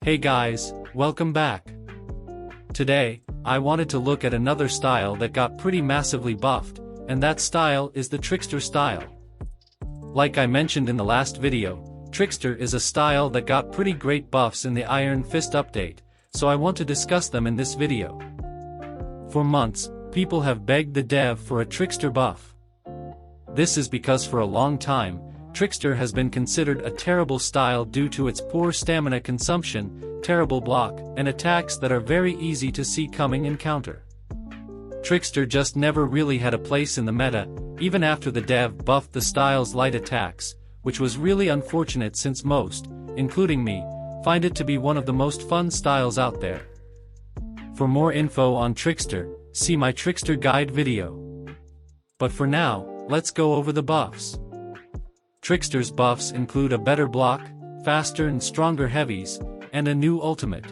Hey guys, welcome back. Today, I wanted to look at another style that got pretty massively buffed, and that style is the Trickster style. Like I mentioned in the last video, Trickster is a style that got pretty great buffs in the Iron Fist update, so I want to discuss them in this video. For months, people have begged the dev for a Trickster buff. This is because for a long time, Trickster has been considered a terrible style due to its poor stamina consumption, terrible block, and attacks that are very easy to see coming and counter. Trickster just never really had a place in the meta, even after the dev buffed the style's light attacks, which was really unfortunate since most, including me, find it to be one of the most fun styles out there. For more info on Trickster, see my Trickster guide video. But for now, let's go over the buffs. Trickster's buffs include a better block, faster and stronger heavies, and a new ultimate.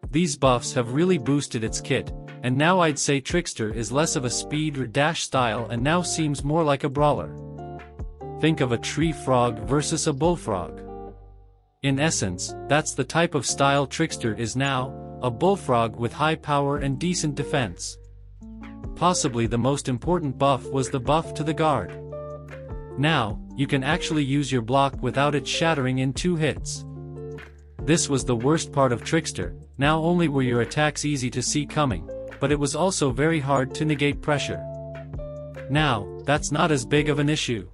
These buffs have really boosted its kit, and now I'd say Trickster is less of a speed or dash style and now seems more like a brawler. Think of a tree frog versus a bullfrog. In essence, that's the type of style Trickster is now, a bullfrog with high power and decent defense. Possibly the most important buff was the buff to the guard. Now, you can actually use your block without it shattering in 2 hits. This was the worst part of Trickster, not only were your attacks easy to see coming, but it was also very hard to negate pressure. Now, that's not as big of an issue.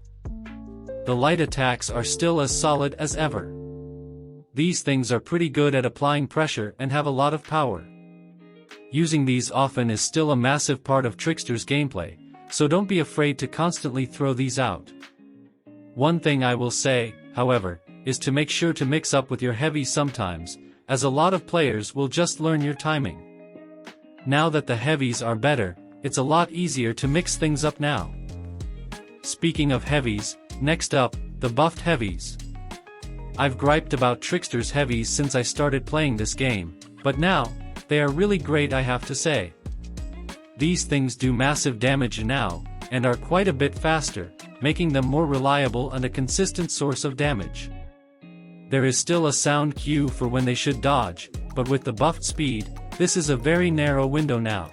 The light attacks are still as solid as ever. These things are pretty good at applying pressure and have a lot of power. Using these often is still a massive part of Trickster's gameplay, so don't be afraid to constantly throw these out. One thing I will say, however, is to make sure to mix up with your heavy sometimes, as a lot of players will just learn your timing. Now that the heavies are better, it's a lot easier to mix things up now. Speaking of heavies, next up, the buffed heavies. I've griped about Trickster's heavies since I started playing this game, but now, they are really great, I have to say. These things do massive damage now, and are quite a bit faster, making them more reliable and a consistent source of damage. There is still a sound cue for when they should dodge, but with the buffed speed, this is a very narrow window now.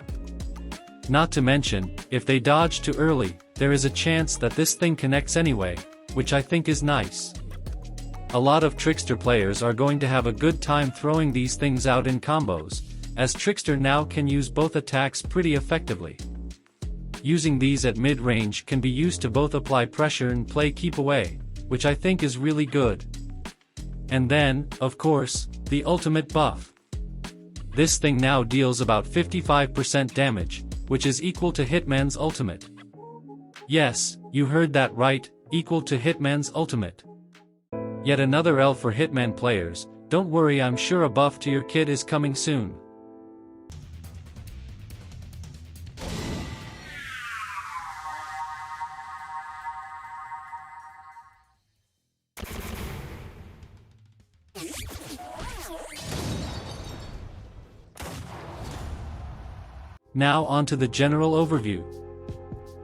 Not to mention, if they dodge too early, there is a chance that this thing connects anyway, which I think is nice. A lot of Trickster players are going to have a good time throwing these things out in combos, as Trickster now can use both attacks pretty effectively. Using these at mid-range can be used to both apply pressure and play keep away, which I think is really good. And then, of course, the ultimate buff. This thing now deals about 55% damage, which is equal to Hitman's ultimate. Yes, you heard that right, equal to Hitman's ultimate. Yet another L for Hitman players, don't worry, I'm sure a buff to your kit is coming soon. Now onto the general overview.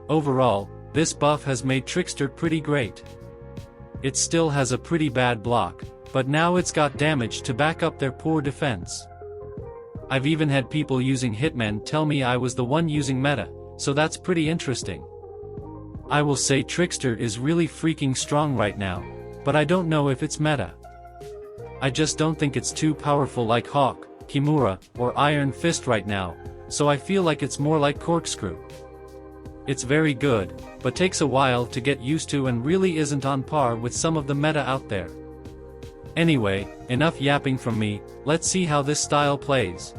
Overall, this buff has made Trickster pretty great. It still has a pretty bad block, but now it's got damage to back up their poor defense. I've even had people using Hitman tell me I was the one using meta, so that's pretty interesting. I will say Trickster is really freaking strong right now, but I don't know if it's meta. I just don't think it's too powerful like Hawk, Kimura, or Iron Fist right now, so I feel like it's more like Corkscrew. It's very good, but takes a while to get used to and really isn't on par with some of the meta out there. Anyway, enough yapping from me, let's see how this style plays.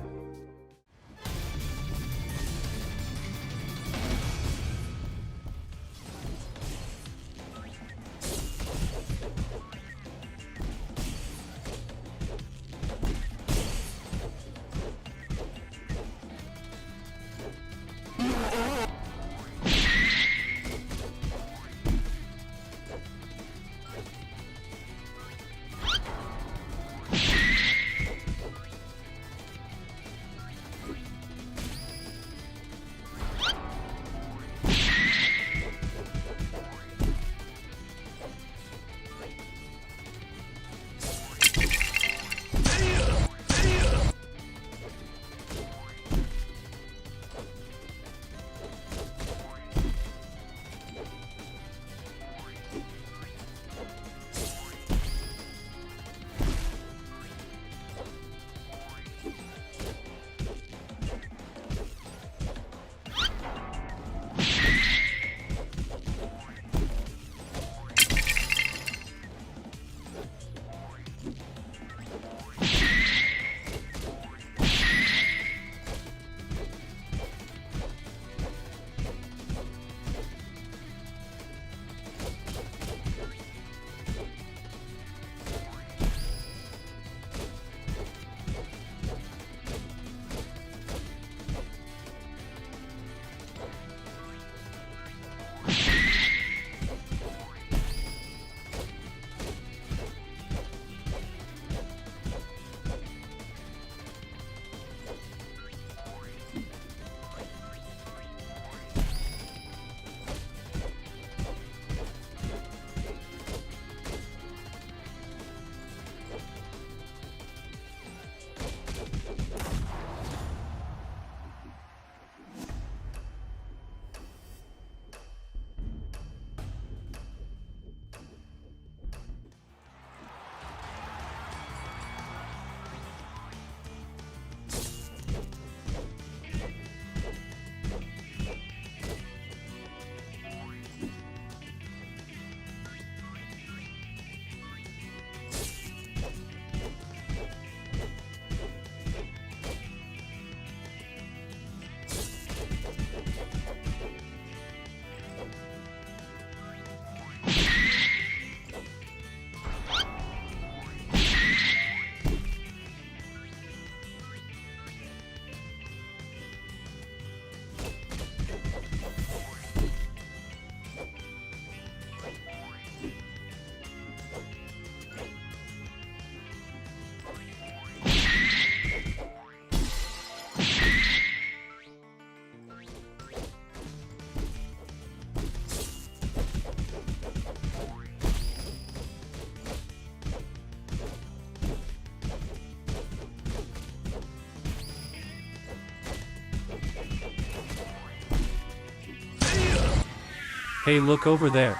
Hey, look over there.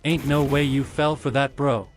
Ain't no way you fell for that, bro.